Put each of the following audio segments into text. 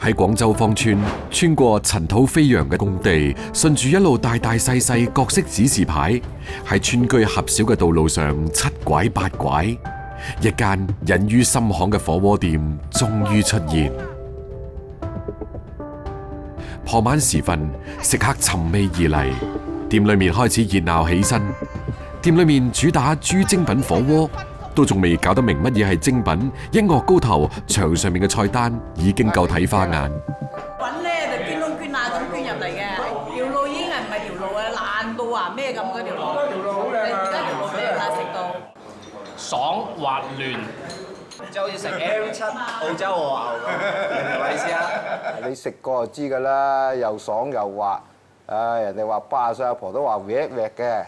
喺廣州芳村，穿過塵土飛揚嘅工地，順住一路大大細細各式指示牌，喺村居狹小嘅道路上七拐八拐，一間隱於深巷嘅火鍋店終於出現。傍晚時分，食客尋味而嚟，店裏面開始熱鬧起身。店裏面主打豬精品火鍋，都仲未搞得明乜嘢係精品，音樂高頭，牆上面嘅菜單已經夠睇花眼。揾咧就捐窿捐罅咁捐入嚟嘅，條路已經係唔係條路啊，爛到話咩咁嗰條路。條路好靚啊！而家條路靚啦，食到爽滑嫩，就好似食 M7 澳洲和牛咁，明唔明意思啊？你食過就知㗎啦，又爽又滑。人哋話80歲阿婆都話搲搲嘅。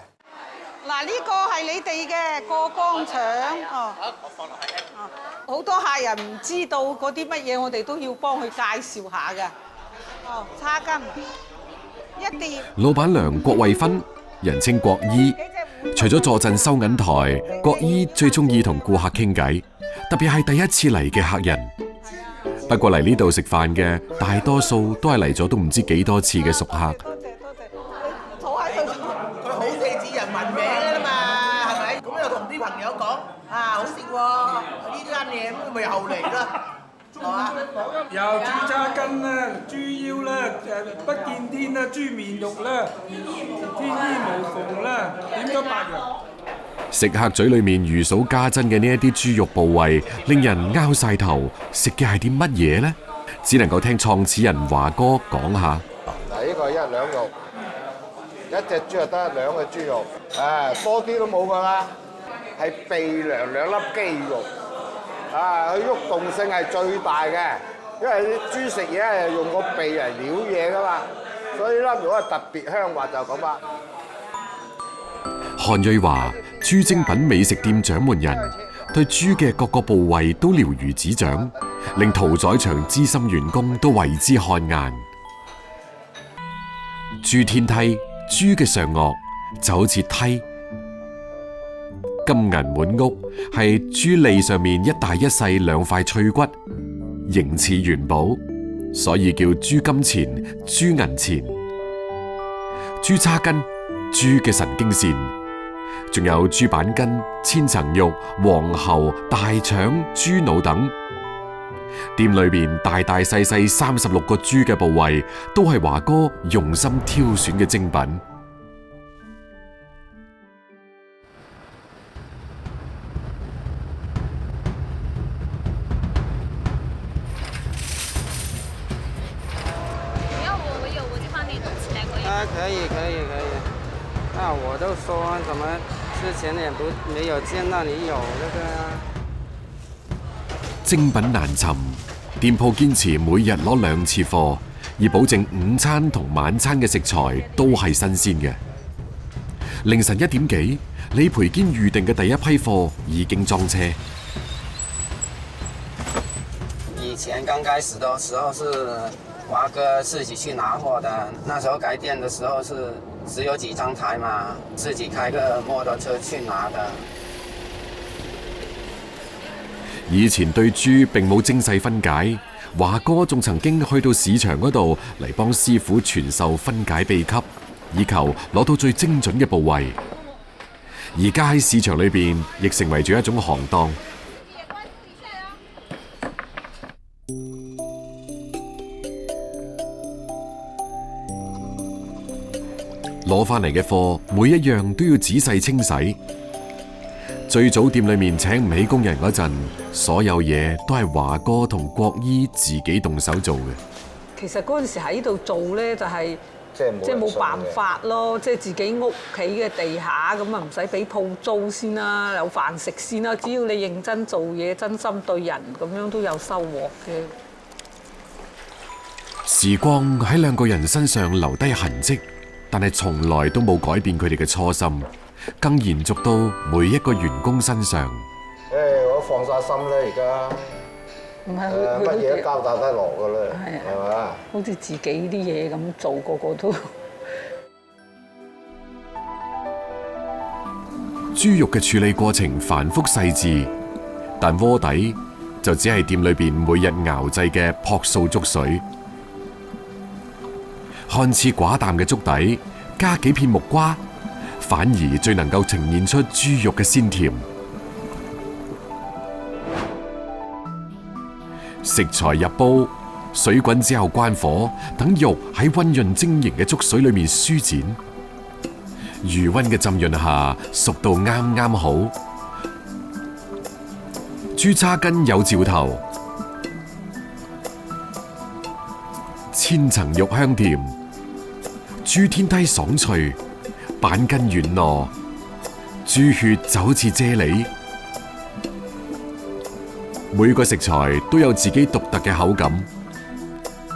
嗱，呢個係你哋嘅過江腸哦。我放落去。好多客人唔知道嗰啲乜嘢，我哋都要幫佢介紹下嘅。哦，叉筋一碟。老闆娘郭慧芬，人稱郭姨，除咗坐鎮收銀台，郭姨最中意同顧客傾偈，特別係第一次嚟嘅客人。不過嚟呢度食飯嘅大多數都係嚟咗都唔知幾多次嘅熟客。朋友講好食喎，呢間嘢咁咪又嚟啦，係嘛？有豬叉筋啦、豬腰啦、不見天啦、豬面肉啦、天衣無縫啦，點咗8樣。食客嘴裏面如數家珍嘅呢一啲豬肉部位，令人拗晒頭。食嘅係啲乜嘢呢？只能夠聽創始人華哥講下。嗱，呢個1兩肉，一隻豬就得2嘅豬肉，多啲都冇㗎啦。係鼻梁2粒肌肉，佢喐動性係最大嘅，因為啲豬食嘢係用個鼻嚟撩嘢噶嘛，所以粒肉係特別香滑就咁啦。韓瑞華，豬精品美食店掌門人，對豬嘅各個部位都了如指掌，令屠宰場資深員工都為之汗顏。豬天梯，豬嘅上顎就好似梯。金銀滿屋係豬脷上面一大一細2塊脆骨，形似元寶，所以叫豬金錢、豬銀錢。豬叉筋，豬嘅神經線，仲有豬板筋、千層肉、黃喉、大腸、豬腦等。店裏邊大大細細36個豬嘅部位，都係華哥用心挑選嘅精品。可以。我都說怎麼之前也沒有見到你有那個。精品難尋，店鋪堅持每日攞2次貨，以保證午餐同晚餐嘅食材都係新鮮嘅。凌晨1點幾，李培堅預定嘅第一批貨已經裝車。以前剛開始的時候是華哥自己去拿貨的，那時候開店的時候是只有幾張台嘛，自己開個摩托車去拿的。以前對豬並冇精細分解，華哥仲曾經去到市場嗰度嚟幫師傅傳授分解秘笈，以求攞到最精準嘅部位。而家喺市場裏邊亦成為咗一種行當。攞返嚟嘅貨，每一樣都要仔細清洗。最早店裏面請唔起工人嗰陣，所有嘢都係華哥同郭姨自己動手做嘅。其實嗰陣時喺度做咧，就係即係冇辦法咯，即係自己屋企嘅地下咁啊，唔使俾鋪租先啦，有飯食先啦。只要你認真做嘢，真心對人，咁樣都有收穫嘅。時光喺2個人身上留低痕跡，但係從來都冇改變佢哋嘅初心，更延續到每一個員工身上。我放晒心啦，而家唔係乜嘢都交代得落噶啦，係嘛？好似自己啲嘢咁做，個個都。豬肉嘅處理過程繁複細緻，但鍋底、就只係店裏邊每日熬製嘅樸素粥水，看似寡淡嘅粥底，加幾片木瓜，反而最能夠呈現出豬肉嘅鮮甜。食材入煲，水滾之後關火，等肉喺溫潤晶瑩嘅粥水裏面舒展。餘溫嘅浸潤下，熟到啱啱好。豬叉筋有嚼頭，千層肉香甜，豬天梯爽脆，板筋軟糯，豬血就好似啫喱。每個食材都有自己獨特嘅口感，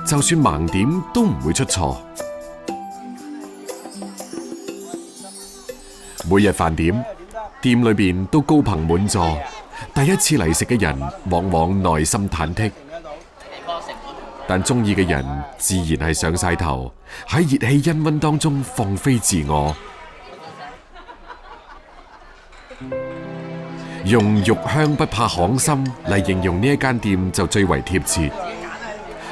就算盲點都唔會出錯。每日飯點，店裏邊都高朋滿座，第一次嚟食嘅人往往內心忐忑，但中意嘅人自然係上晒頭，喺熱氣氤溫當中放飛自我。用肉香不怕巷深嚟形容呢一間店就最為貼切。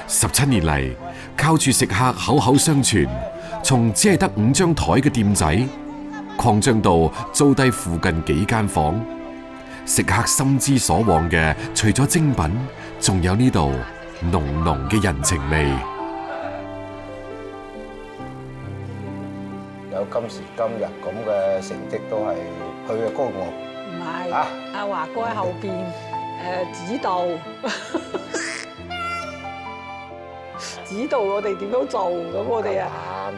17年嚟，靠住食客口口相傳，從只係得5張台嘅店仔，擴張到租低附近幾間房。食客心之所往嘅，除咗精品，仲有呢度濃濃嘅人情味。有今時今日咁嘅成績都係佢嘅功勞。唔係，阿華哥喺後邊指導，指導我哋點樣做，咁我哋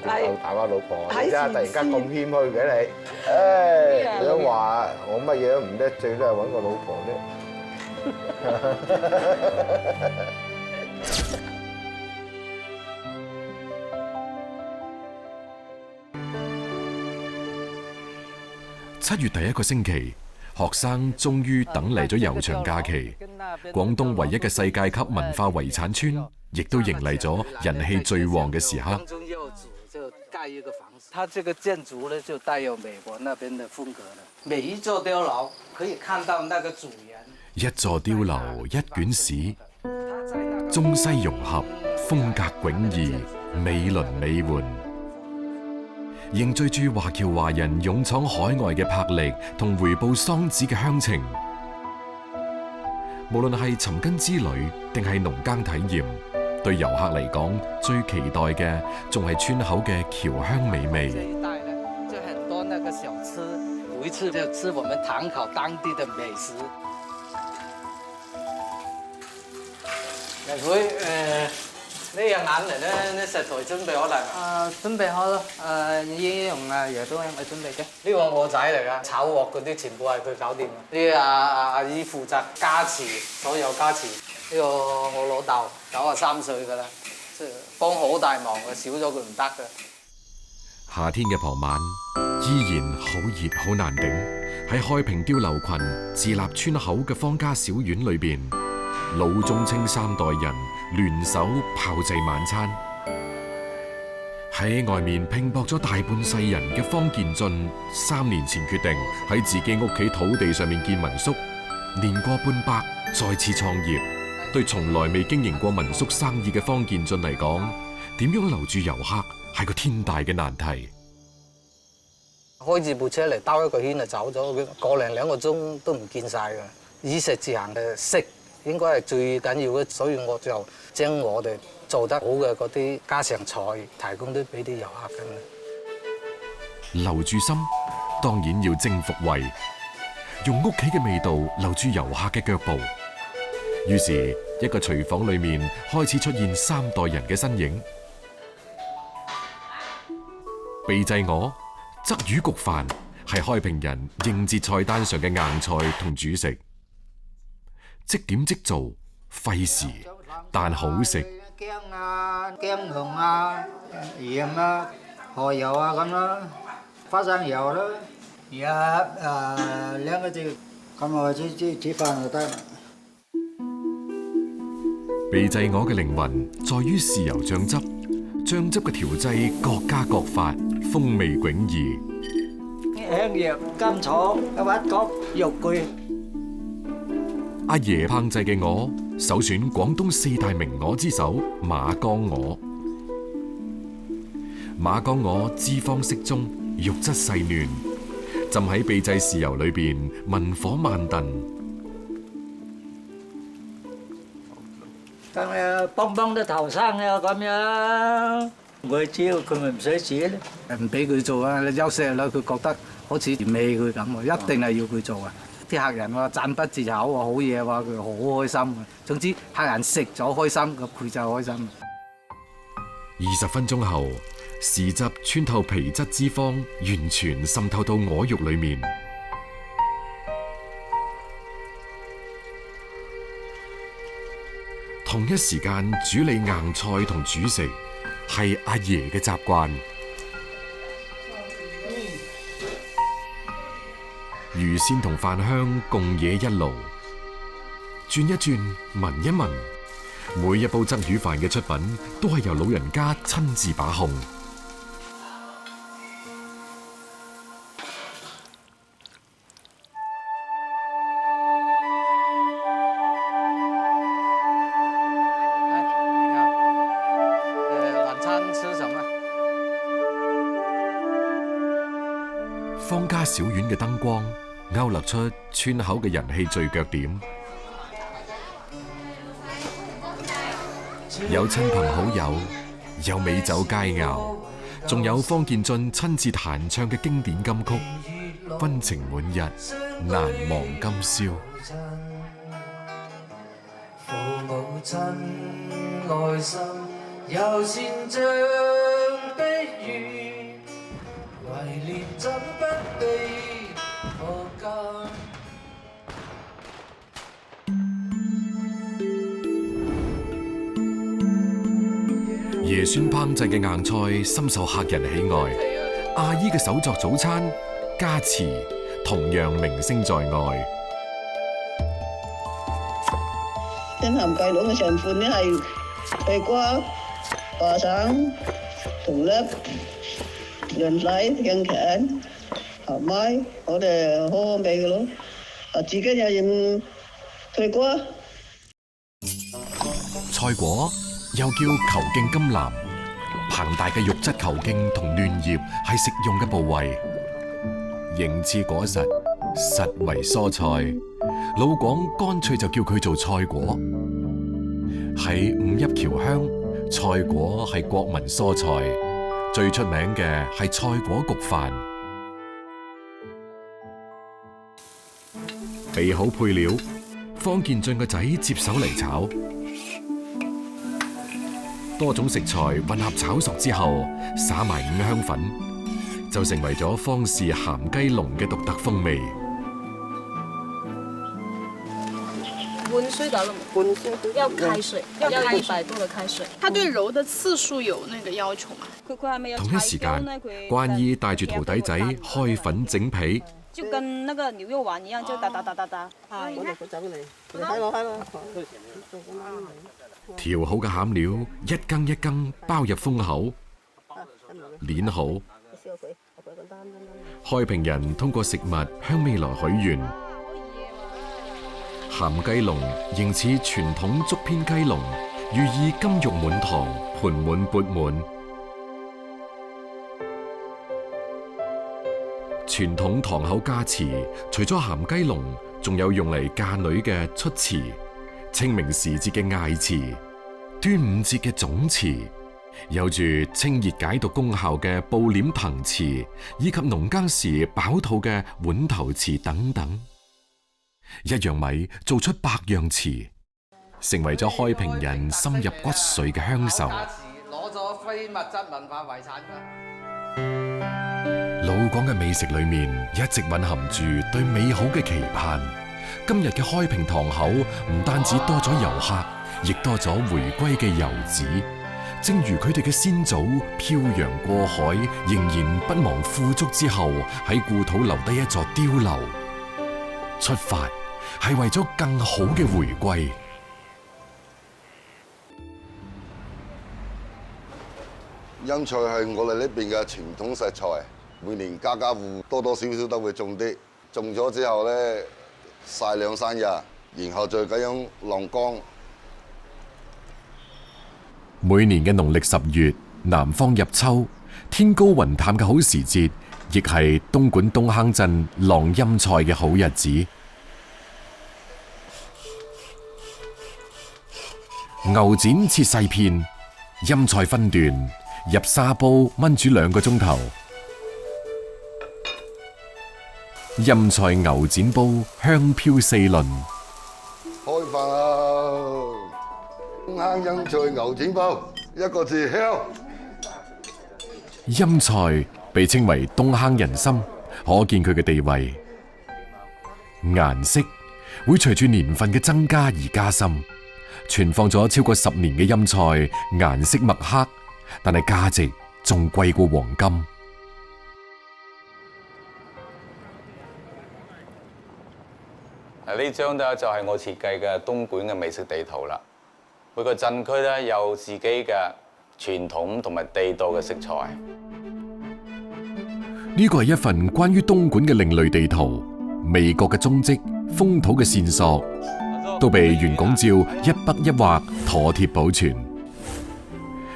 大把老婆，而家突然間咁謙虛嘅你，你都話我乜嘢都唔叻，最多係揾個老婆啫。7月第一個星期，學生終於等嚟咗悠長假期。廣東唯一嘅世界級文化遺產村，亦都迎嚟咗人氣最旺嘅時刻。它這個建築呢，就帶有美國那邊的風格了。每一座碉樓可以看到那個主人。一座碉樓，一卷史，中西融合，風格迥異，美輪美奐，凝聚住華僑華人勇闖海外嘅魄力同回報桑梓嘅鄉情。無論係尋根之旅定係農耕體驗，對遊客嚟講，最期待嘅仲係村口嘅僑鄉美味。這一帶呢，就很多那個小吃，每次就吃我們塘口當地的美食。佢呢隻眼嚟咧，呢食材準備好啦。準備好咯。已經用椰都係咪準備嘅？呢個我仔嚟㗎，炒鑊嗰啲全部係佢搞掂嘅。呢阿姨負責加持，所有加持。呢個我老豆93歲㗎啦，即係幫好大忙嘅，少咗佢唔得㗎。夏天嘅傍晚，依然好熱好難頂。喺開平碉樓群自立村口嘅方家小院裏邊，老中青3代人聯手炮製晚餐。喺外面拼搏咗大半世人嘅方建進，3年前決定喺自己屋企土地上面建民宿，年過半百再次創業。對從來未經營過民宿生意嘅方建進嚟講，點樣留住遊客係個天大嘅難題。開住部車嚟兜一個圈就走咗，個零2個鐘都唔見晒㗎。以食自行嘅食應該係最緊要嘅，所以我就將我哋做得好嘅嗰啲家常菜提供啲俾啲遊客嘅。留住心，當然要征服胃，用屋企嘅味道留住遊客嘅腳步。於是，一個廚房裏面開始出現3代人嘅身影。秘製鵝、鯽魚焗飯係開平人應節菜單上嘅硬菜同主食，即點即做，費時但好食。薑啊、薑紅啊、鹽啊、蠔油啊咁啦，花生油啦，而家2個字咁我煮飯就得啦。秘製鵝嘅靈魂在於豉油醬汁，醬汁嘅調製各家各法，風味迥異。香葉、甘草、一挖角、肉桂。阿爺烹製嘅鵝，首選廣東4大名鵝之首馬崗鵝。馬崗鵝脂肪適中，肉質細嫩，浸喺秘製豉油裏邊，文火慢燉。咁啊，幫啲頭生啊咁樣，我知道佢咪唔使煮咧。唔俾佢做啊！你休息啦，佢覺得好似嫌棄佢咁喎，一定係要佢做啊！啲客人話讚不絕口喎，好嘢話佢好開心啊！總之客人食咗開心，咁佢就開心。20分鐘後，豉汁穿透皮質脂肪，完全滲透到鵝肉裏面。同一時間煮理硬菜同主食，係阿爺嘅習慣。魚鮮同飯香共冶一爐，轉一轉，聞一聞，每一煲鯽魚飯嘅出品都係由老人家親自把控。晚餐吃什麼？方家小院嘅燈光勾勒出村口嘅人氣聚腳點，有親朋好友，有美酒佳肴，仲有方健進親自彈唱嘅經典金曲，溫情滿溢，難忘今宵。父母親愛心，友善像碧月，懷念怎不被可間。爺孫烹製嘅硬菜深受客人喜愛，阿姨嘅手作早餐加持同樣名聲在外。跟鹹雞佬嘅上款呢係地瓜、花生、同粒、潤奶、香芹、鹹米，我哋好好味嘅咯。自己又用脆瓜。菜果又叫球莖甘藍，膨大嘅肉質球莖同嫩葉係食用嘅部位，形似果實，實為蔬菜。老廣乾脆就叫佢做菜果。喺五邑僑鄉，菜果係國民蔬菜，最出名嘅係菜果焗飯。備好配料，方健進個仔接手嚟炒。多種食材混合炒熟之後，撒埋五香粉，就成為咗方氏鹹雞籠嘅獨特風味。溫水得了嗎？溫水要開水，要100度的開水。它對揉的次數有那個要求嗎？同一時間，關姨帶住徒弟仔開粉整皮。就跟那個牛肉丸一樣，就打。我哋走嚟，睇我。調好嘅餡料一羹一羹包入封口，捏好。開平人通過食物向未來許願。鹹雞籠形似傳統竹編雞籠，寓意金玉滿堂，盆滿缽滿。傳統堂口加持，除咗鹹雞籠，仲有用嚟嫁女嘅出祠、清明時節嘅艾祠、端午節嘅總祠，有住清熱解毒功效嘅布簾藤祠，以及農耕時飽肚嘅碗頭祠等等。一樣米做出百樣詞，成為咗開平人深入骨髓嘅鄉愁。攞咗非物質文化遺產㗎。老廣嘅美食裏面一直蘊含住對美好嘅期盼。今日嘅開平堂口唔單止多咗遊客，亦多咗回歸嘅遊子。正如佢哋嘅先祖漂洋過海，仍然不忘富足之後，喺故土留低一座碉樓。出發係為咗更好嘅回歸。蔭菜係我哋呢邊嘅傳統食材，每年家家戶多多少少都會種啲，種咗之後咧曬2-3日，然後再咁樣晾乾。每年嘅農曆10月，南方入秋，天高雲淡嘅好時節，亦係東莞東坑鎮晾陰菜嘅好日子。牛展切細片，陰菜分段入沙煲燜煮2個鐘頭。陰菜牛展煲香飄四鄰。開飯啦！東坑陰菜牛展煲，一個字香。陰菜被稱為東坑人參，可見佢嘅地位。顏色會隨住年份嘅增加而加深。存放咗超過10年嘅陰菜，顏色墨黑，但係價值仲貴過黃金。呢張咧就係我設計嘅東莞嘅美食地圖啦。每個鎮區咧有自己嘅傳統同埋地道嘅食材。呢個係一份關於東莞嘅另類地圖，味覺嘅蹤跡、風土嘅線索，都被袁拱照一筆一畫妥貼保存。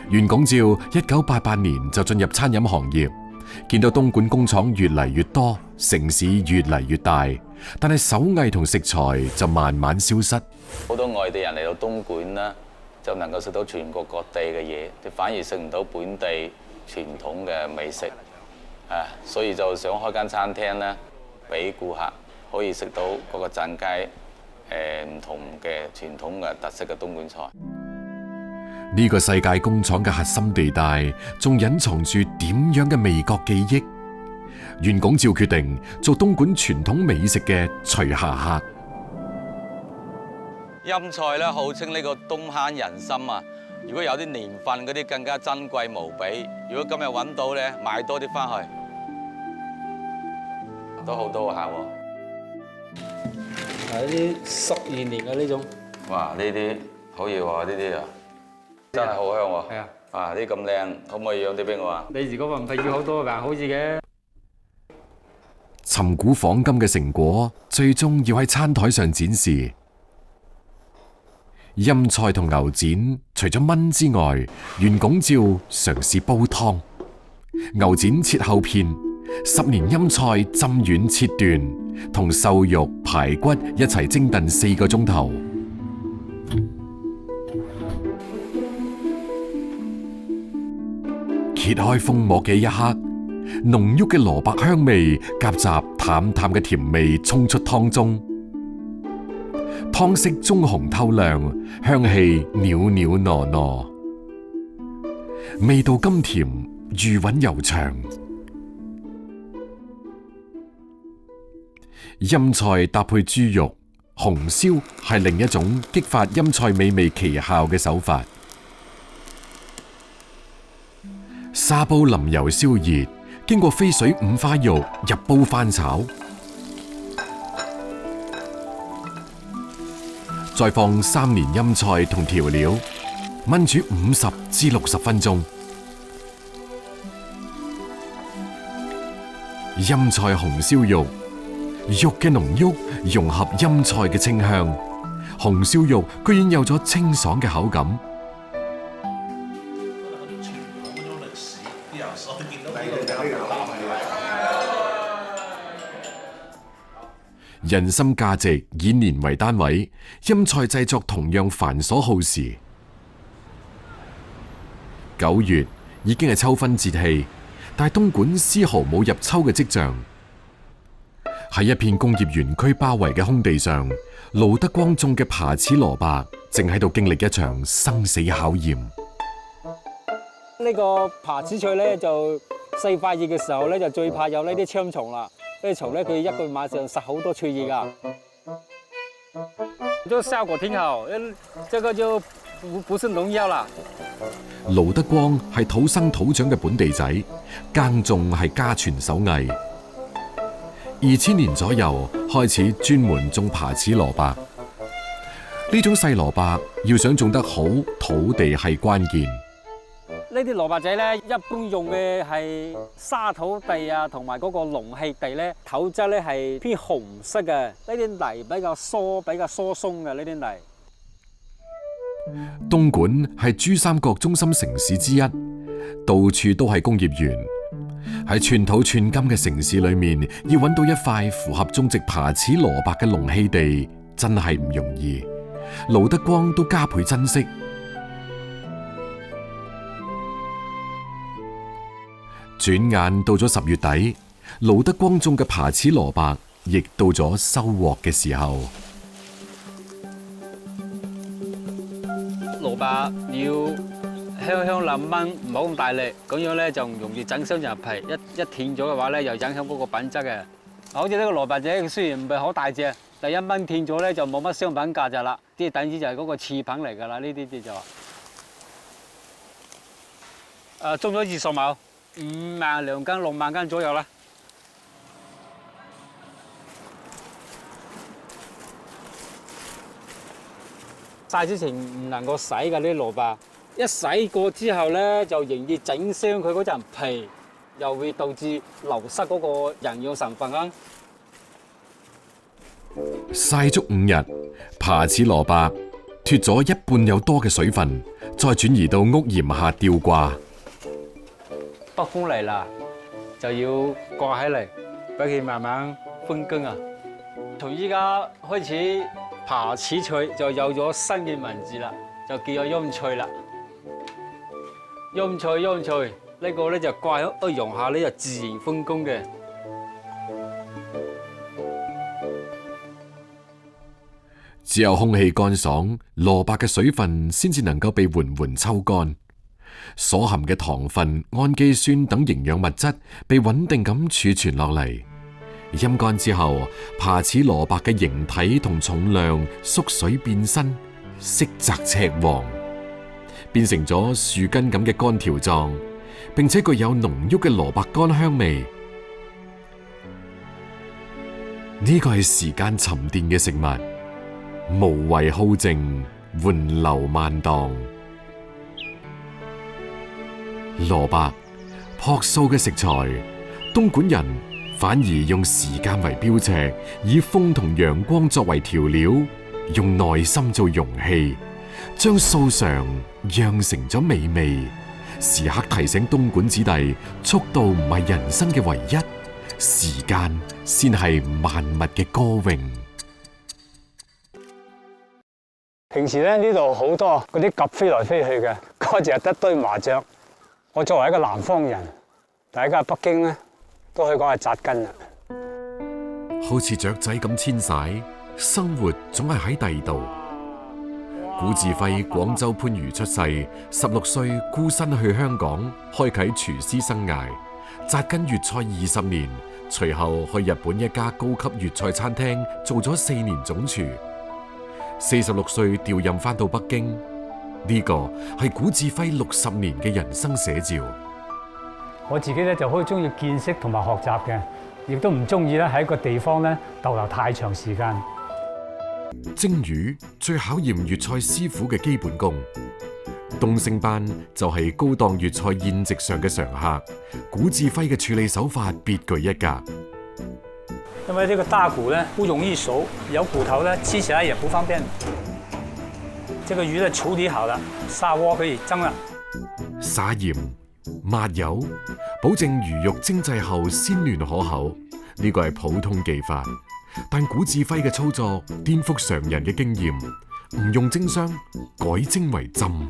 袁拱照1988年就進入餐飲行業，見到東莞工廠越嚟越多，城市越嚟越大，但係手藝同食材就慢慢消失。好多外地人嚟到東莞啦，就能夠食到全國各地嘅嘢，你反而食唔到本地傳統嘅美食。所以就想開間餐廳咧，俾顧客可以食到各個鎮街唔同嘅傳統嘅特色嘅東莞菜。呢個世界工廠嘅核心地帶，仲隱藏住點樣嘅味覺記憶？袁拱照決定做東莞傳統美食嘅隨下客。陰菜咧，號稱呢個東坑人參啊！如果有啲年份嗰啲更加珍貴無比。如果今日揾到咧，買多啲翻去，都好多下喎。係啲12年嘅呢種。哇！呢啲好嘢喎，呢啲啊真係好香喎。係啊。啊！呢咁靚，可唔可以養啲俾我啊？你如果唔係要好多㗎，好似嘅。尋古訪今嘅成果，最終要喺餐台上展示。陰菜同牛展，除咗炆之外，袁拱照嘗試煲湯。牛展切厚片，10年陰菜浸軟切段，同瘦肉、排骨一齊蒸燉4個鐘頭。揭開封膜嘅一刻，濃郁嘅蘿蔔香味夾雜淡淡嘅甜味衝出湯中。湯色棕紅透亮，香氣裊裊糯糯，味道甘甜，餘韻悠長。陰菜搭配豬肉、紅燒係另一種激發陰菜美味奇效嘅手法。沙煲淋油燒熱，經過飛水5花肉入煲翻炒。再放3年陰菜同調料，燜煮50至60分鐘。陰菜紅燒肉，肉嘅濃郁融合陰菜嘅清香，紅燒肉居然有咗清爽嘅口感。人參價值以年為單位，陰菜製作同樣繁瑣耗時。9月已經係秋分節氣，但係東莞絲毫冇入秋嘅跡象。喺一片工業園區包圍嘅空地上，盧德光種嘅扒齒蘿蔔正喺度經歷一場生死考驗。呢個扒齒菜咧就細塊葉嘅時候咧就最怕有呢啲蠶蟲啦。呢啲蟲咧，佢一個晚上殺好多脆葉噶，就效果挺好。這個就不是農藥啦。盧德光係土生土長嘅本地仔，耕種係家傳手藝。2000年左右開始專門種扒齒蘿蔔。呢種細蘿蔔要想種得好，土地係關鍵。呢啲蘿蔔仔咧，一般用嘅係沙土地啊，同埋嗰個農氣地咧，土質咧係偏紅色嘅。呢啲泥比較疏鬆嘅呢啲泥。東莞係珠三角中心城市之一，到處都係工業園。喺寸土寸金嘅城市裏面，要揾到一塊符合種植爬齒蘿蔔嘅農氣地，真係唔容易。盧德光都加倍珍惜。轉眼到咗10月底，盧德光種嘅爬齒蘿蔔亦到咗收穫嘅時候。蘿蔔要香香冧炆，唔好咁大力，咁樣咧就唔容易整傷入皮。一斷咗嘅話咧，又影響嗰個品質嘅。好似呢個蘿蔔仔，雖然唔係好大隻，但一掹斷咗咧就冇乜商品價值啦。啲等於就係嗰個次品嚟㗎啦，呢啲就種咗20畝，5萬2斤6萬斤左右啦。曬之前唔能夠洗嘅呢啲蘿蔔，一洗過之後咧就容易整傷佢嗰陣皮，又會導致流失嗰個營養成分啊。曬足5日，爬齒蘿蔔脫咗一半有多嘅水分，再轉移到屋檐下吊掛。北風嚟啦，就要掛起嚟，俾佢慢慢風乾啊。從依家開始，爬齒脆就有咗新嘅名字啦，就叫做陰脆啦。陰脆，呢個咧就掛喺一陽下咧就自然風乾嘅。只有空氣乾爽，蘿蔔嘅水分先至能夠被緩緩抽乾，所含嘅糖分、氨基酸等營養物質被穩定咁儲存落嚟。陰乾之後，爬齒蘿蔔嘅形體同重量縮水變身，色澤赤黃，變成咗樹根咁嘅乾條狀，並且具有濃郁嘅蘿蔔乾香味。呢個係時間沉澱嘅食物。無為好靜，緩流慢蕩。蘿蔔，樸素嘅食材，東莞人反而用時間為標尺，以風同陽光作為調料，用耐心做容器，將素常釀成咗美味，時刻提醒東莞子弟，速度唔係人生嘅唯一，時間先係萬物嘅歌詠。平時咧呢度好多嗰啲鴿飛來飛去嘅，嗰隻得堆麻雀。我作為一個南方人，大家喺北京咧都可以講係扎根啦。好似雀仔咁遷徙，生活總係喺第二度。古志輝廣州番禺出世，16歲孤身去香港，開啟廚師生涯，扎根粵菜20年，隨後去日本一家高級粵菜餐廳做咗4年總廚。46歲調任返到北京，呢個係古志輝60年嘅人生寫照。我自己咧就好中意見識同埋學習嘅，亦都唔中意咧喺一個地方咧逗留太長時間。蒸魚最考驗粵菜師傅嘅基本功，東星斑就係高檔粵菜宴席上嘅常客。古志輝嘅處理手法別具一格。因為這個大骨呢不容易熟，有骨頭呢吃起來也不方便。這個魚呢處理好了，砂鍋可以蒸啦。撒鹽、抹油，保證魚肉蒸製後鮮嫩可口。呢個係普通技法，但古志輝嘅操作顛覆常人嘅經驗，唔用蒸箱，改蒸為浸。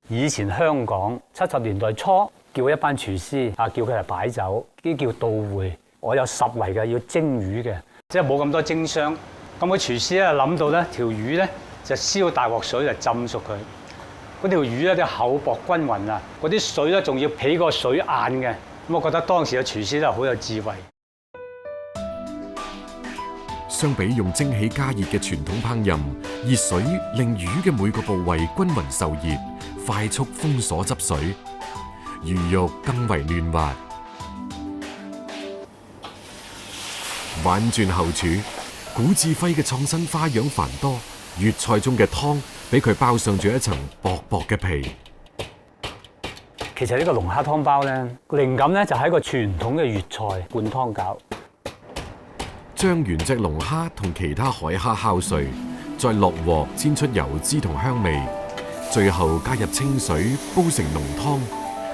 以前香港70年代初，叫一班廚師叫佢嚟擺酒，呢叫到會。我有10圍嘅要蒸魚嘅，即係冇咁多蒸箱。咁個廚師咧諗到咧條魚咧就燒大鑊水嚟浸熟佢。嗰條魚咧啲厚薄均勻啊，嗰啲水咧仲要比個水硬嘅。咁我覺得當時嘅廚師咧好有智慧。相比用蒸起加熱嘅傳統烹飪，熱水令魚嘅每個部位均勻受熱，快速封鎖汁水，魚肉更為嫩滑。玩轉後廚，古志輝嘅創新花樣繁多，粵菜中嘅湯俾佢包上住一層薄薄嘅皮。其實呢個龍蝦湯包咧，靈感咧就係一個傳統嘅粵菜灌湯餃。將原隻龍蝦同其他海蝦烤碎，再落鑊煎出油脂同香味，最後加入清水煲成濃湯，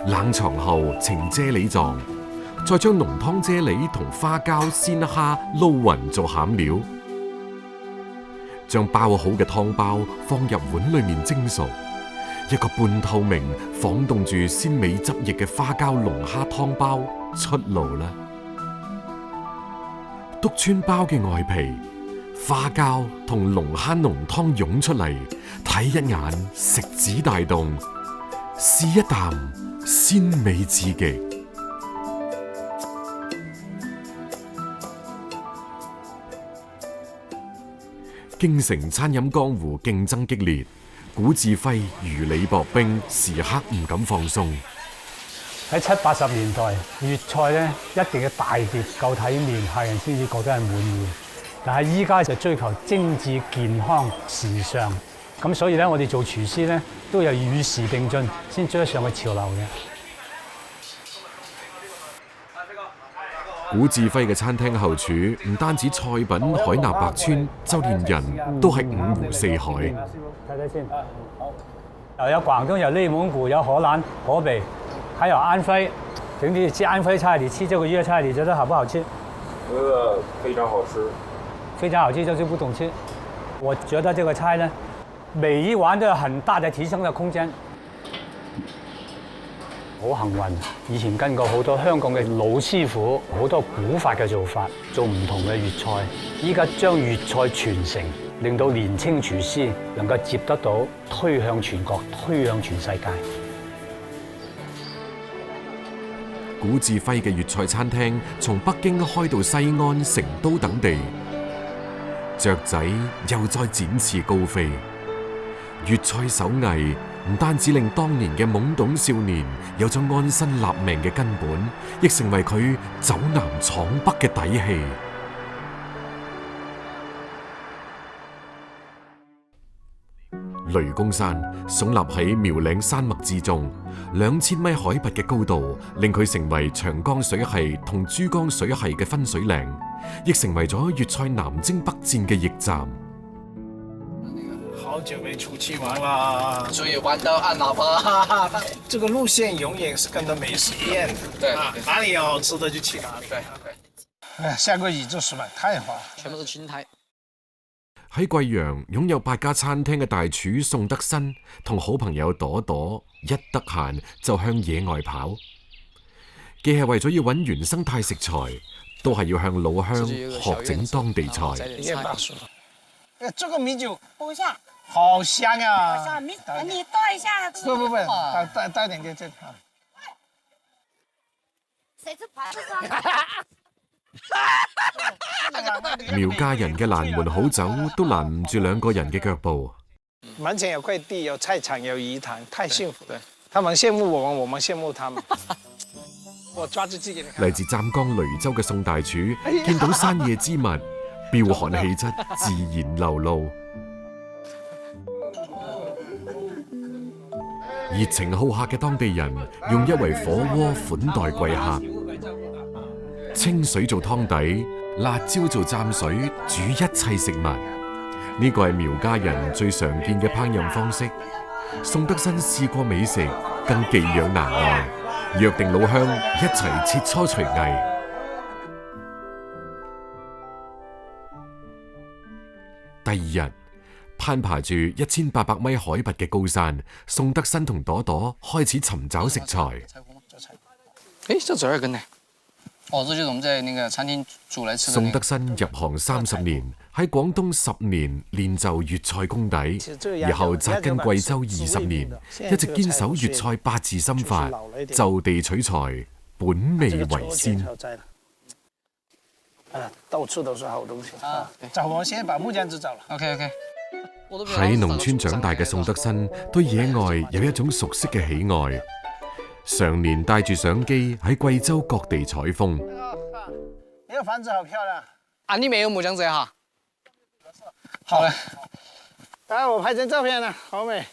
冷藏後呈啫喱狀，再將濃湯啫喱同花膠、鮮蝦撈勻做餡料，將包好嘅湯包放入碗裏面蒸熟，一個半透明、晃動住鮮美汁液嘅花膠龍蝦湯包出爐啦！篤穿包嘅外皮，花膠同龍蝦濃湯湧出嚟，睇一眼食指大動，試一啖鮮美至極。京城餐飲江湖競爭激烈，古志輝如履薄冰，時刻唔敢放鬆。喺70、80年代，粵菜咧一定要大碟夠體面，客人先至覺得係滿意。但係依家就追求精緻、健康、時尚，咁所以咧我哋做廚師咧都有與時並進，先追得上個潮流嘅。古志輝嘅餐廳後廚唔單止菜品海納百川，就連人都係五湖四海。睇睇先，有廣東，有內蒙古，有荷蘭、河北。還有安徽，平地吃安徽菜，你吃這個粵菜，你覺得好不好吃？覺得非常好吃。非常好吃就是不懂吃。我覺得這個菜呢，每一碗都有很大的提升的空間。好幸運，以前跟過好多香港嘅老師傅，好多古法嘅做法，做唔同嘅粵菜。依家將粵菜傳承，令到年輕廚師能夠接得到，推向全國，推向全世界。古志輝嘅粵菜餐廳從北京開到西安、成都等地，雀仔又再展翅高飛。粵菜手藝唔單止令當年嘅懵懂少年有咗安身立命嘅根本，亦成為佢走南闖北嘅底氣。雷公山聳立喺苗嶺山脈之中，2000米海拔嘅高度，令佢成為長江水系同珠江水系嘅分水嶺，亦成為咗粵菜南征北戰嘅驛站。好久沒出去玩啦，所以玩到按喇叭。這個路線永遠是跟着美食一樣的，對，哪裡有好吃的就去哪裡。對，哎，下個宇宙石板太好了，全部是青苔。喺貴陽擁有8家餐廳嘅大廚宋德新同好朋友朵朵，一得閒就向野外跑，既係為咗要揾原生態食材，都係要向老鄉學整當地菜。這個米酒喝一下，好香啊！好香，你倒一下。不，帶點給這個。誰是白苗家人嘅蘭門好酒都攔唔住兩個人嘅腳步。門前有塊地，有菜場，有魚塘，太幸福了。他們羨慕我們，我們羨慕他們。我抓住自己。嚟自湛江雷州嘅宋大廚，見到山野之物，彪悍氣質自然流露。熱情好客嘅當地人，用一圍火鍋款待貴客。清水做湯底，辣椒做蘸水，煮一切食物。呢個係苗家人最常見嘅烹飪方式。宋德新試過美食，更寄養難忘，約定老鄉一齊切磋廚藝。第二日，攀爬住1800米海拔嘅高山，宋德新同朵朵開始尋找食材。誒，這12根呢？哦，這就是我們在那個餐廳煮來吃的。宋德新入行30年，喺廣東10年練就粵菜功底，然後扎根貴州20年，一直堅守粵菜8字心法，就地取材，本味為先。到處都是好東西啊！找我先把木匠子找了。OK。喺農村長大嘅宋德新，對野外有一種熟悉嘅喜愛。常年帶住相機喺貴州各地採風。呢個房子好漂亮。啊，你沒有木匠子哈？好嘞。来，我拍张照片了，好美。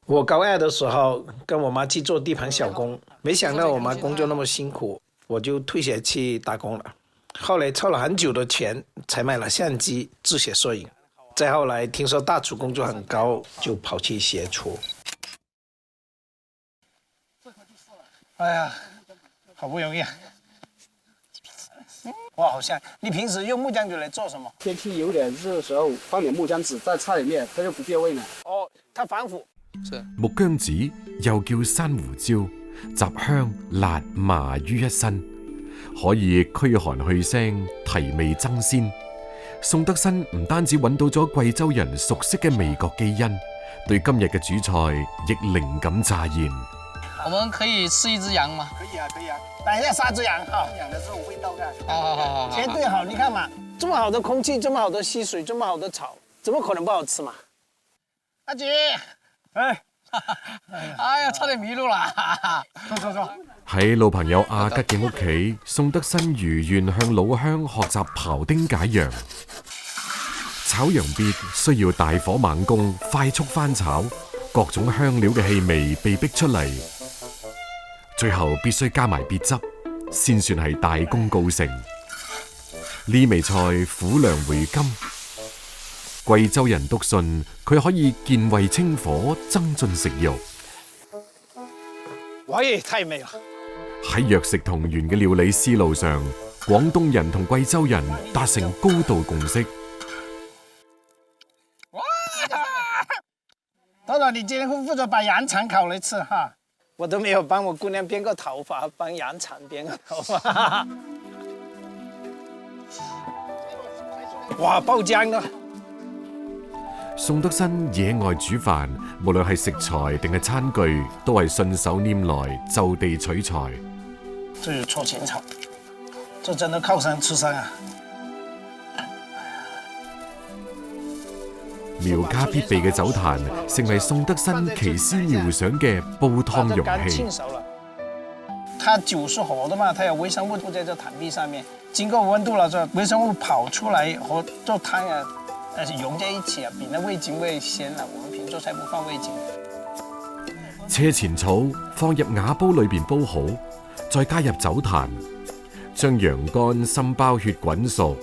我高二的时候跟我妈去做地盘小工，没想到我妈工作那么辛苦，我就退学去打工了。后来凑了很久的钱才买了相机自学摄影，再后来听说大厨工作很高，就跑去学厨。哎呀，好不容易啊！哇，好香！你平时用木浆子来做什么？天气有点热的时候，放点木浆子在菜里面，它就不变味了。哦，它防腐。木姜子又叫山胡椒，集香、辣、麻於一身，可以驅寒去腥、提味增鮮。宋德新唔單止揾到咗貴州人熟悉嘅味覺基因，對今日嘅主菜亦靈感乍現。我們可以吃一隻羊嗎？可以啊，可以啊。等一下殺隻羊哈，養的這種味道感。好。絕對好，你看嘛，這麼好的空氣，這麼好的溪水，這麼好的草，怎麼可能不好吃嘛？阿姐。哎呀，差點迷路啦！坐。喺老朋友阿吉嘅屋企，宋德新如願向老鄉學習庖丁解羊。炒羊必需要大火猛攻，快速翻炒，各種香料嘅氣味被逼出嚟，最後必須加埋別汁，先算係大功告成。呢味菜苦涼回甘。貴州人篤信佢可以健胃清火，增進食慾。喂，太美啦！喺藥食同源嘅料理思路上，廣東人同貴州人達成高度共識。哇！豆豆，你今天會負責把羊腸烤來吃哈？我都沒有幫我姑娘編過頭髮，幫羊腸編個頭髮。哇，爆漿啦！宋德新野外煮飯，無論係食材定係餐具，都係順手拈來，就地取材。這有搓前炒，這真的靠山吃山啊！苗家必備嘅酒壇，成為宋德新奇思妙想嘅煲湯容器。它酒是活的嘛，它有微生物在這壇壁上面，經過溫度了之後，微生物跑出來和做湯啊。融在一起啊，比那味精味鮮啦。我們平做菜不放味精。車前草放入瓦煲裏邊煲好，再加入酒壇，將羊肝、心包血滾熟，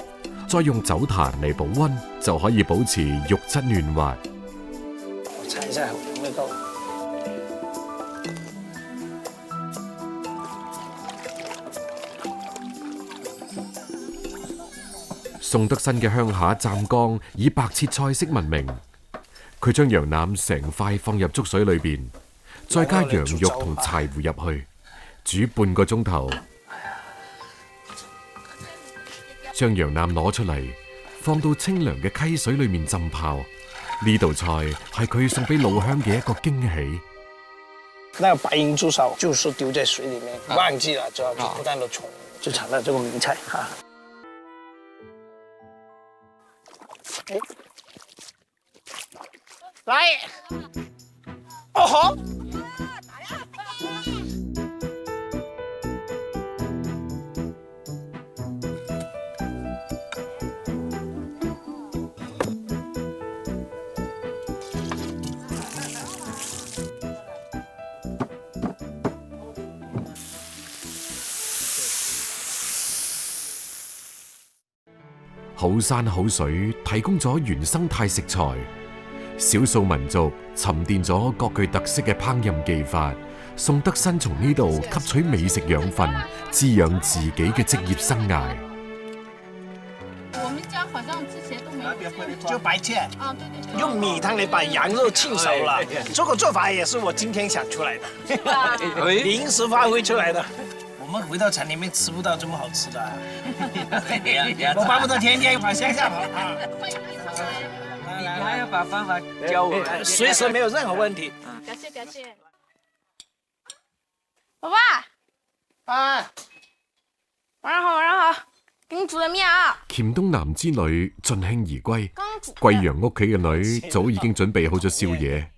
再用酒壇嚟保溫，就可以保持肉質嫩滑。我嘗一下味道。宋德新嘅鄉下湛江以白切菜式聞名，佢將羊腩成塊放入粥水裏邊，再加羊肉同柴胡入去，煮半個鐘頭。將羊腩攞出嚟，放到清涼嘅溪水裏面浸泡。呢道菜係佢送俾老鄉嘅一個驚喜。那個白銀豬手就是丟在水裡面，忘記了，就不斷的沖，就成了這個名菜哈。來，哦好。好山好水提供咗原生態食材，少數民族沉澱咗各具特色嘅烹飪技法。宋德新從呢度吸取美食養分，滋養自己嘅職業生涯。我們家好像之前都沒有。就白切啊，對對對。用米湯嚟把羊肉浸熟了，這個做法也是我今天想出來的，臨時發揮出來的。我們回到城裡面吃不到這麼好吃的，我巴不得天天往鄉下跑啊！你還要把方法教我，隨時沒有任何問題。感謝感謝。爸爸，啊，晚上好晚上好，給你煮的麵啊！黔東南之旅盡興而歸，貴陽屋企嘅女早已經準備好咗宵夜。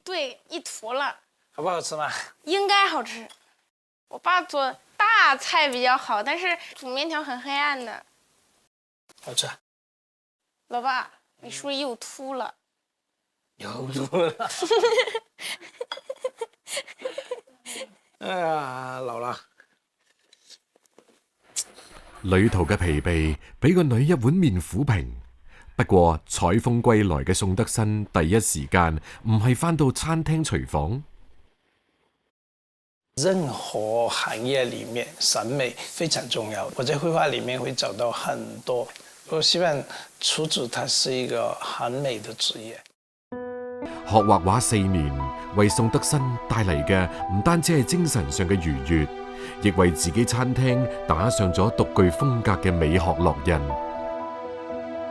對，一坨了。好不好吃嘛？應該好吃。我爸做大菜比較好，但是煮麵條很黑暗的。好吃。老爸，你是不是又秃了？又秃了。哎呀，老啦！旅途嘅疲憊，俾個女一碗麵撫平。不過採風歸來嘅宋德新第一時間唔係返到餐廳廚房。任何行業裡面，審美非常重要。我在繪畫裡面會找到很多。我希望廚子它是一個很美的職業。學畫畫4年，為宋德新帶嚟嘅唔單止係精神上嘅愉悅，亦為自己餐廳打上咗獨具風格嘅美學烙印。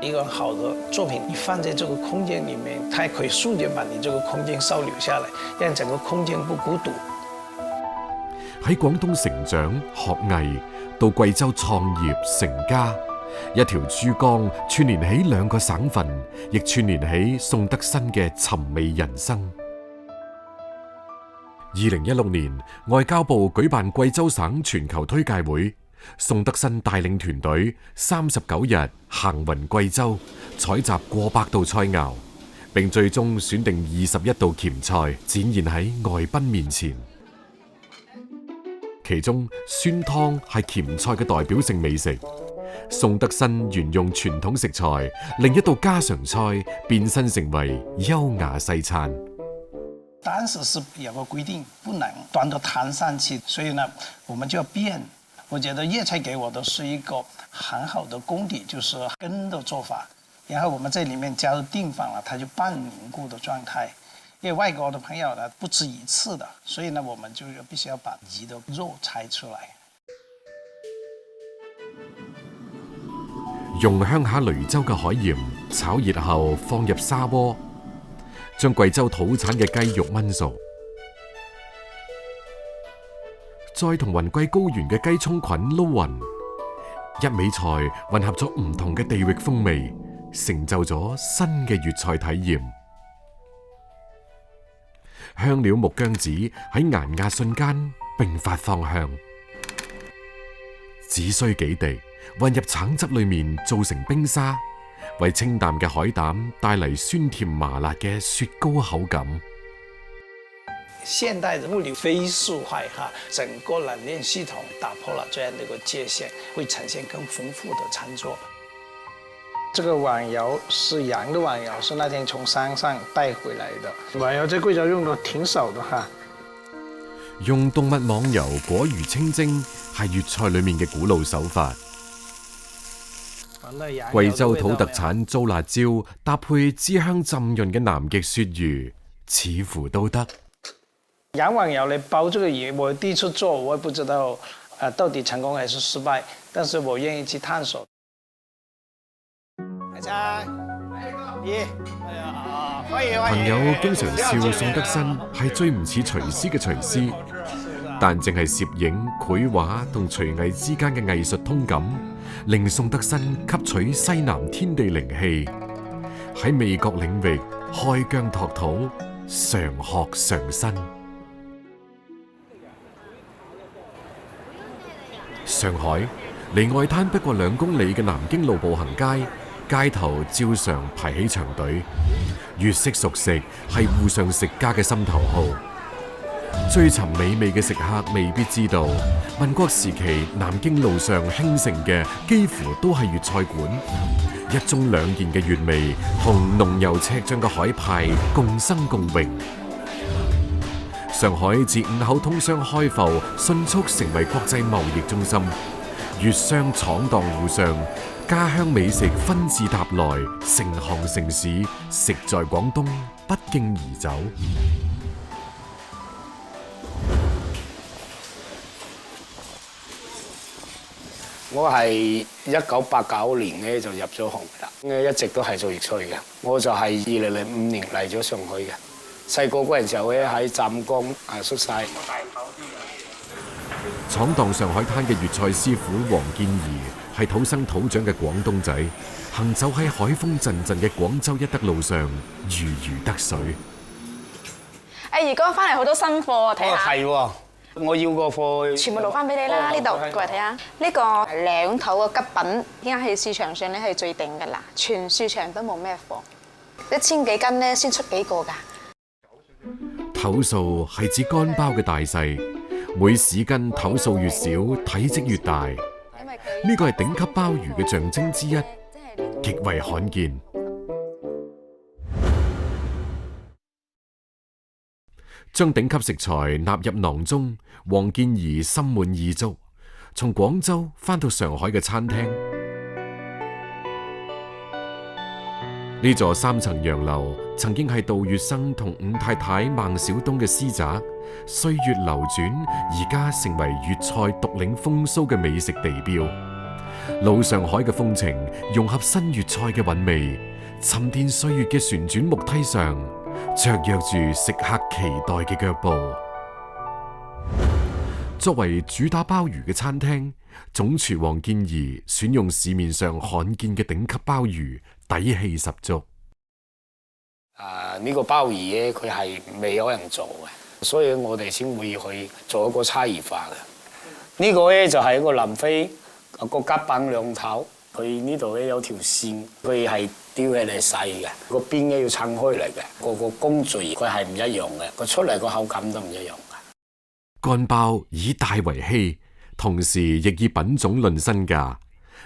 一個好的作品，你放在這個空間裡面，它可以瞬間把你這個空間收留下來，讓整個空間不孤獨。喺廣東成長學藝，到貴州創業成家，一條珠江串連起2個省份，亦串連起宋德新嘅尋味人生。2016年，外交部舉辦貴州省全球推介會，宋德新帶領團隊39日行雲貴州，採集過百道菜肴，並最終選定21道鉗菜展現喺外賓面前。其中酸湯係鉗菜嘅代表性美食。宋德新沿用傳統食材，另一道家常菜變身成為優雅西餐。當時是有個規定，不能端到壇上去，所以呢，我們就要變。我覺得粵菜給我的是一個很好的功底，就是羹的做法。然後我們在裡面加入定放了，它就半凝固的狀態。因為外國的朋友呢不止一次的，所以呢，我們就必須要把魚的肉拆出來。用鄉下雷州嘅海鹽炒熱後放入砂鍋，將貴州土產嘅雞肉燜熟，再同雲貴高原嘅雞葱菌撈勻，一味菜混合咗唔同嘅地域風味，成就咗新嘅粵菜體驗。香料木姜子喺研壓瞬間迸發芳香，只需幾滴混入橙汁裏面做成冰沙，為清淡嘅海膽帶嚟酸甜麻辣嘅雪糕口感。現代的物流飛速快哈，整個冷鏈系統打破了這樣的一個界限，會呈現更豐富的餐桌。這個碗窯是羊的碗窯，是那天從山上帶回來的。碗窯在貴州用的挺少的哈。用動物網油果魚清蒸係粵菜裏面嘅古老手法。貴州土特產糟辣椒搭配脂香浸潤嘅南極鱈魚，似乎都得。羊網窯嚟包這個魚，我第一次做，我也不知道到底成功還是失敗，但是我願意去探索。朋友經常笑宋德新係最唔似廚師嘅廚師，但正係攝影、繪畫同廚藝之間嘅藝術通感，令宋德新吸取西南天地靈氣，喺味覺領域開疆拓土，常學常新。上海離外灘不過2公里嘅南京路步行街，街頭照常排起長隊。粵式熟食係滬上食家嘅心頭好。追尋美味嘅食客未必知道，民國時期南京路上興盛嘅幾乎都係粵菜館，一盅2件嘅粵味同濃油赤醬嘅海派共生共榮。上海自5口通商開埠，迅速成為國際貿易中心，粵商闖蕩互上，家鄉美食紛至沓來，成行成市，食在廣東，不脛而走。我係1989年咧就入咗行啦，一直都係做粵菜嘅。我就係2005年嚟咗上海嘅。細個嗰陣時候咧喺湛江出世。闖蕩上海灘嘅粵菜師傅黃建儀係土生土長嘅廣東仔，行走喺海風陣陣嘅廣州一德路上，如魚得水。二哥翻嚟好多新貨啊，睇下。係喎，我要個貨，全部攞翻俾你啦！呢度過嚟睇下，呢個兩頭嘅吉品，依家喺市場上咧係最頂㗎啦，全市場都冇咩貨，1000幾斤咧先出幾個㗎。頭數係指乾包嘅大細，每市斤頭數越少，體積越大。呢個係頂級鮑魚嘅象徵之一，極為罕見。將頂級食材納入囊中，黃建儀心滿意足。從廣州返到上海嘅餐廳，呢座3層洋樓曾經係杜月笙同伍太太孟小冬嘅私宅，歲月流轉，而家成為粵菜獨領風騷嘅美食地標。老上海嘅風情融合新粵菜嘅韻味，沉澱歲月嘅旋轉木梯上，雀躍住食客期待嘅腳步。作為主打鮑魚嘅餐廳，總廚黃建儀選用市面上罕見嘅頂級鮑魚，底氣十足。呢個鮑魚咧，佢係未有人做嘅，所以我哋先會去做一個差異化嘅。呢個咧就係一個南非個吉品兩頭，佢呢度咧有條線，佢係雕起嚟細嘅，個邊咧要撐開嚟嘅，個工序佢係唔一樣嘅，佢出嚟個口感都唔一樣嘅。乾鮑以大為稀，同時亦以品種論身價。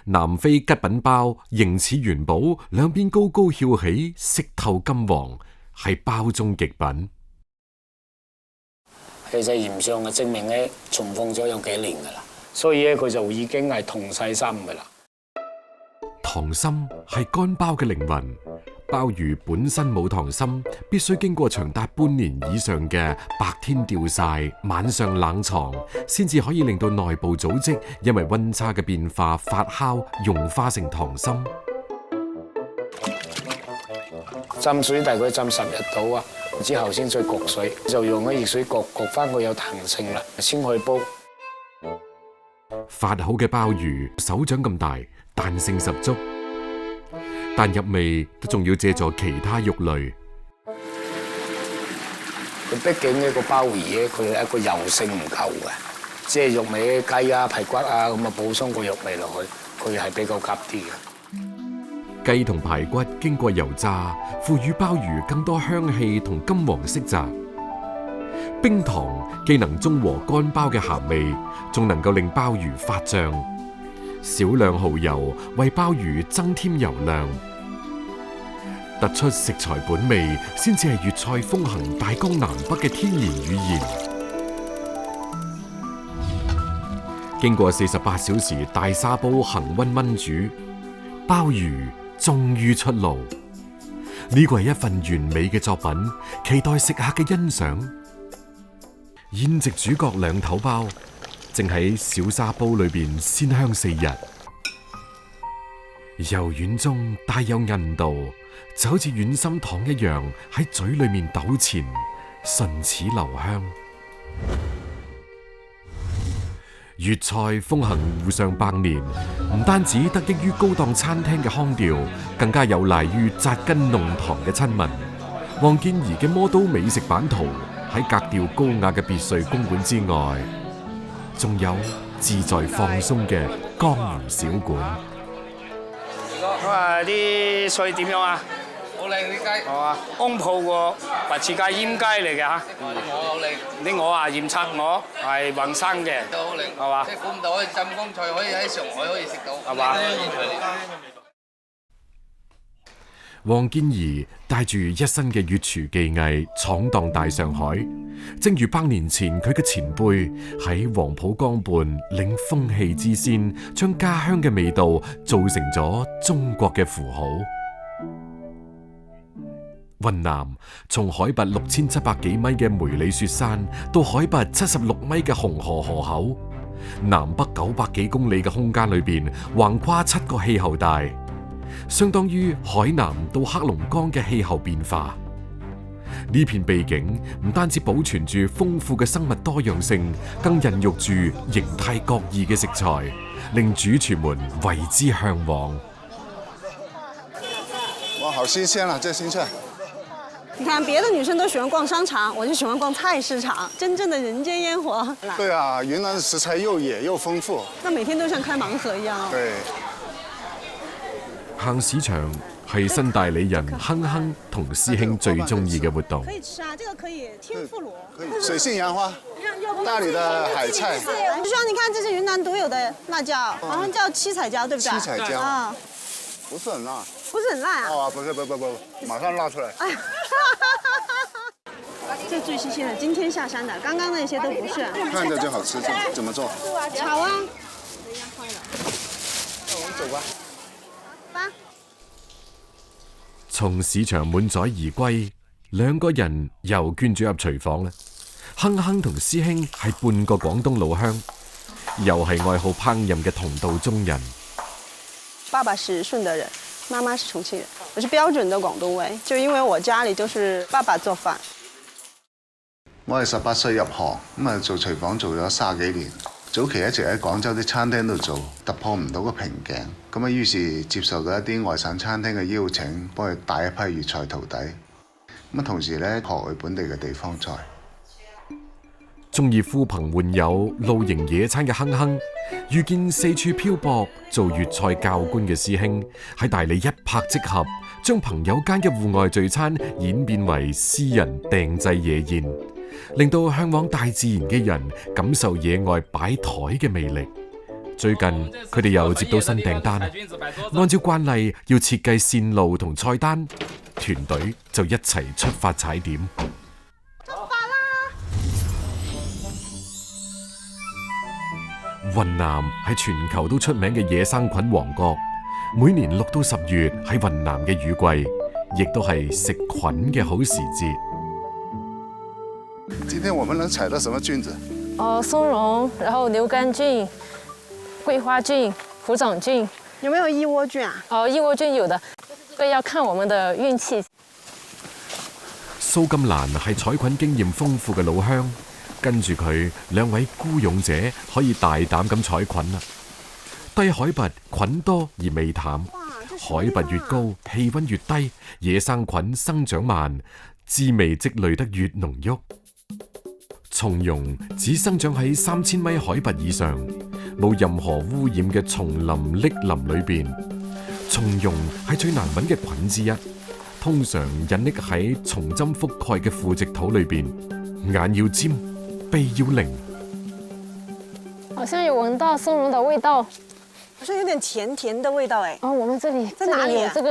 南非吉品鮑形似元寶，兩邊高高翹起，色透金黃，係鮑中極品。其實鹽上嘅證明咧，重放咗有幾年噶啦，所以咧佢就已經係同細心噶啦。溏心係乾鮑嘅靈魂，鮑魚本身冇溏心，必須經過長達半年以上嘅白天吊曬、晚上冷藏，先至可以令到內部組織因為溫差嘅變化發酵融化成溏心。浸水大概浸10日到啊，之後先再焗水，就用咗熱水焗翻佢有彈性啦，先可以煲。發好嘅鮑魚手掌咁大，彈性十足，但入味都仲要借助其他肉類。佢畢竟呢個鮑魚咧，佢係一個油性唔夠嘅，即係肉味雞啊、排骨啊咁啊，補充個肉味落去，佢係比較夾啲嘅。雞同排骨經過油炸，賦予鮑魚更多香氣同金黃色澤。冰糖既能中和乾鮑嘅鹹味，仲能夠令鮑魚發脹。少量蠔油為鮑魚增添油量，突出食材本味，先至係粵菜風行大江南北嘅天然語言。經過48小時大砂煲恆溫燜煮，鮑魚終於出爐。呢個係一份完美嘅作品，期待食客嘅欣賞。宴席主角兩頭鮑正喺小砂煲裏邊鮮香4日，柔軟中帶有韌度，就好似軟心糖一樣喺嘴裏面糾纏，唇齒留香。粵菜風行滬上百年，唔單止得益於高檔餐廳嘅腔調，更加有賴於紮根弄堂嘅親民。黃建儀嘅魔都美食版圖喺格調高雅嘅別墅公館之外，仲有自在放鬆嘅江魚小館。咁啊，啲菜點樣啊？好靚啲雞。係嘛？安鋪個白切雞醃雞嚟嘅嚇。我好靚。啲鵝啊，鹽漆鵝係雲生嘅。都好靚。係嘛？即係估唔到可以浸光菜，可以喺上海可以食到。係嘛？黃建儀帶住一身嘅粵廚技藝闖蕩大上海，正如100年前佢嘅前輩喺黃浦江畔領風氣之先，將家鄉嘅味道做成咗中國嘅符號。雲南從海拔6700幾米嘅梅里雪山到海拔76米嘅紅河河口，南北900幾公里嘅空間裏邊，橫跨7個氣候帶，相當於海南到黑龍江嘅氣候變化。呢片秘境唔單止保存住豐富嘅生物多樣性，更孕育住形態各異嘅食材，令主廚們為之向往。哇，好新鮮啊！這新鮮。你看，别的女生都喜欢逛商场，我就喜欢逛菜市场，真正的人间烟火。对啊，云南的食材又野又豐富。那每天都像開盲盒一樣哦。對。行市場係新大理人亨亨同師兄最中意嘅活動。可以吃啊，這個可以天婦羅。水性楊花，大理的海菜。就像你看，這是雲南獨有的辣椒，好像叫七彩椒，對不對？七彩椒啊，不是很辣。不是很辣啊？哦，不，馬上辣出來。哎呀，這最新鮮的，今天下山的，剛剛那些都不是。看着就好吃，怎麼做？炒啊。我們走吧。從市場滿載而歸，兩個人又捐咗入廚房啦。亨亨同師兄係半個廣東老鄉，又係愛好烹飪嘅同道中人。爸爸是順德人，媽媽是重慶人，我是標準的廣東味，就因為我家裡就是爸爸做飯。我係18歲入行，咁啊做廚房做咗30幾年。早期一直喺廣州啲餐廳度做，突破唔到個瓶頸，咁啊於是接受到一啲外省餐廳嘅邀請，幫佢帶一批粵菜徒弟。咁啊同時咧學佢本地嘅地方菜。中意呼朋喚友、露營野餐嘅亨亨，遇見四處漂泊做粵菜教官嘅師兄，喺大理一拍即合，將朋友間嘅戶外聚餐演變為私人訂製野宴。令到向往大自然嘅人感受野外擺台嘅魅力。最近佢哋又接到新訂單，按照慣例要設計線路同菜單，團隊就一齊出發踩點。出發啦！雲南係全球都出名嘅野生菌王國，每年6到10月喺雲南嘅雨季，亦都係食菌嘅好時節。今天我們能採到什麼菌子？松茸，然後牛肝菌、桂花菌、虎掌菌。有沒有燕窩菌啊？燕窩菌有的，這個要看我們的運氣。蘇金蘭係採菌經驗豐富嘅老鄉，跟住佢兩位孤勇者可以大膽咁採菌啦。低海拔菌多而味淡，海拔越高氣溫越低，野生菌生長慢，滋味積累得越濃郁。松茸只生長喺3000米海拔以上，冇任何污染嘅叢林瀝林裏邊。松茸係最難揾嘅菌之一，通常隱匿喺松針覆蓋嘅腐殖土裏邊，眼要尖，鼻要靈。好像有聞到松茸的味道，好像有點甜甜的味道哎。我們這裡在哪裡啊？這個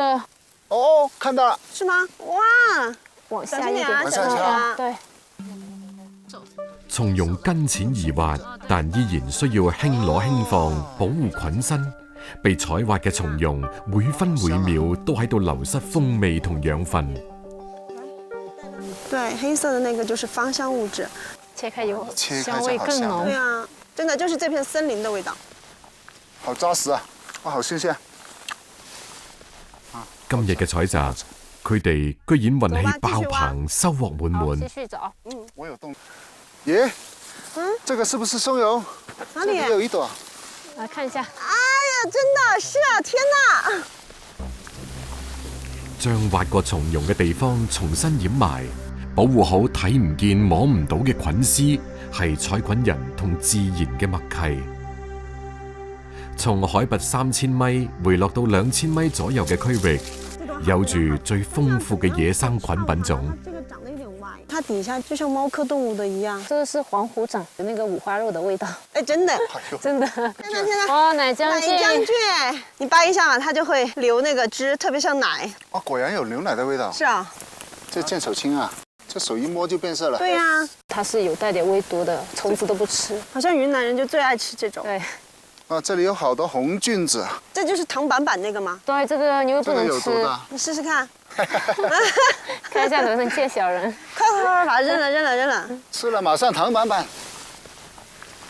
哦，看到了。是嗎？哇！往下一點，往下下。對。松茸根淺而滑，但依然需要輕攞輕放，保護菌身。被採挖嘅松茸，每分每秒都喺度流失風味同養分。對，黑色的那個就是芳香物質，切開以後香味更濃。對啊，真的就是這片森林的味道。好紮實啊！哇，好新鮮。今日嘅採集，佢哋居然運氣爆棚，收穫滿滿。繼續找。我有動。耶，這個是不是松茸？哪裡？這裡有一朵。來看一下。哎呀，真的是啊！天哪！將挖過松茸嘅地方重新掩埋，保護好睇唔見摸唔到嘅菌絲，係採菌人同自然嘅默契。從海拔3000米回落到2000米左右嘅區域，有住最豐富嘅野生菌品種。它底下就像貓科動物的一樣。這個是黃虎掌，那個五花肉的味道。哎，真的，真的。天哪！哦，奶漿菌。奶漿菌，你掰一下嘛，它就會流那個汁，特別像奶。哦，果然有牛奶的味道。是啊。這見手青啊，這手一摸就變色了。對呀。它是有帶點微毒的，蟲子都不吃。好像雲南人就最愛吃這種。對。啊，這裡有好多紅菌子。這就是糖板板那個嗎？對，這個你又不能吃。你試試看。看一下能不能借小人。快，把它扔了，扔了，扔了。吃了馬上糖板板。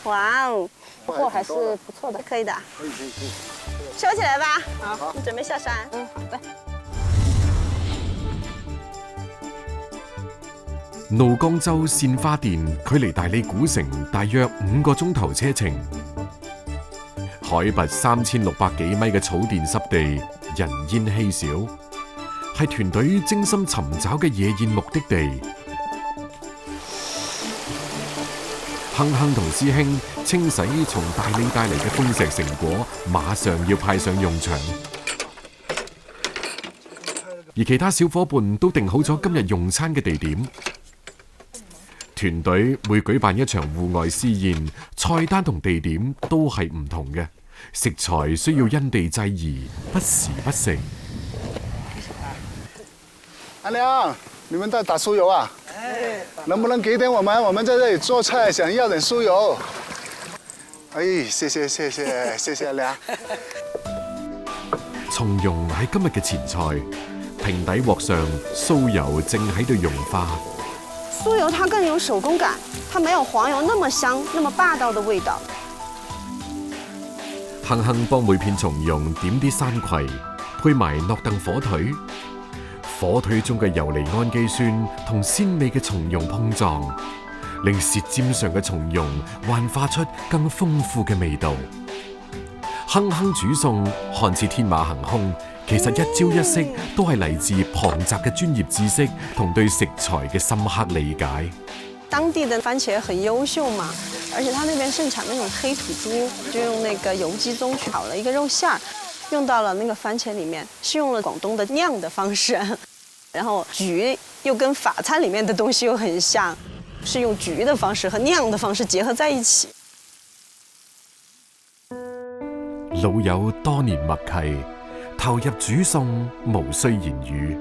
哇哦，不過還是不錯的，可以的。可以。收起來吧。好，你準備下山。好的。怒江州鮮花店距離大理古城大約5個鐘頭車程，海拔3600幾米嘅草甸濕地，人煙稀少。係團隊精心尋找嘅野宴目的地。亨亨同師兄清洗從大理帶嚟嘅豐碩成果，馬上要派上用場。而其他小伙伴都定好咗今日用餐嘅地點。團隊每舉辦一場戶外試宴，菜單同地點都係唔同嘅，食材需要因地制宜，不時不食。阿亮，你們都打酥油啊？能不能給點我們？我們在這裡做菜，想要點酥油。哎，謝謝阿亮。松茸係今日嘅前菜，平底鑊上酥油正喺度融化。酥油它更有手工感，它沒有黃油那麼香、那麼霸道的味道。亨亨幫每片松茸點啲山葵，配埋諾鄧火腿。火腿中嘅游離氨基酸同鮮味嘅松茸碰撞，令舌尖上嘅松茸幻化出更豐富嘅味道。亨亨煮餸看似天馬行空，其實一招一式都係嚟自龐雜嘅專業知識同對食材嘅深刻理解。當地的番茄很優秀嘛，而且它那邊盛產那種黑土豬，就用那個油雞樅去炒了一個肉餡兒，用到了那個番茄裡面，是用了廣東的釀的方式，然後焗又跟法餐裡面的東西又很像，是用焗的方式和釀的方式結合在一起。老友多年默契，投入煮餸無需言語。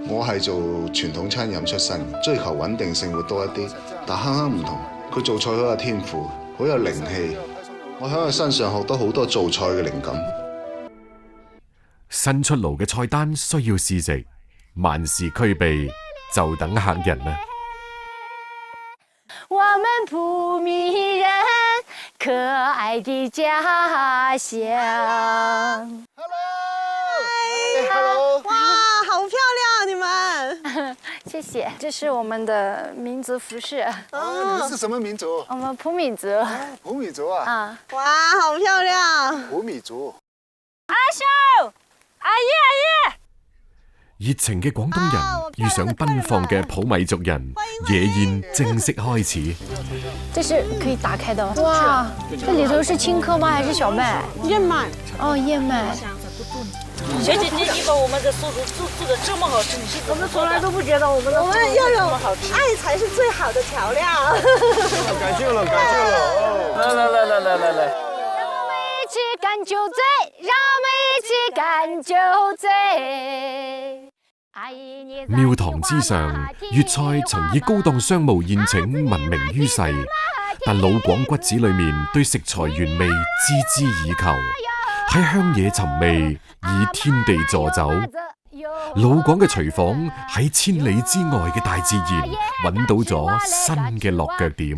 我係做傳統餐飲出身，追求穩定性會多一啲。但亨亨唔同，佢做菜好有天賦，好有靈氣。我喺佢身上學到好多做菜嘅靈感。新出爐嘅菜單需要試食，萬事俱備，就等客人啦。我們普米人，可愛的家鄉。Hello， 哇，好漂亮你們！謝謝，這是我們的民族服飾。你們是什麼民族？我們普米族。普米族啊！啊，哇，好漂亮！普米族。阿叔，阿姨。熱情嘅廣東人遇上奔放嘅普米族人，野宴正式開始。這是可以打開的。哇，這裡頭是青稞嗎？還是小麥？燕麥。哦，燕麥。小姐姐，你把我們的素食做得這麼好吃，你是怎麼做的？我們從來都不覺得我們的素食這麼好吃。愛才是最好的調料。感謝了，感謝了。來。讓我們一起乾酒醉，讓我們一起乾酒醉。廟堂之上，粵菜曾以高檔商務宴請聞名於世，但老廣骨子裏面對食材原味孜孜以求，喺鄉野尋味，以天地助酒。老廣嘅廚房喺千里之外嘅大自然揾到咗新嘅落腳點。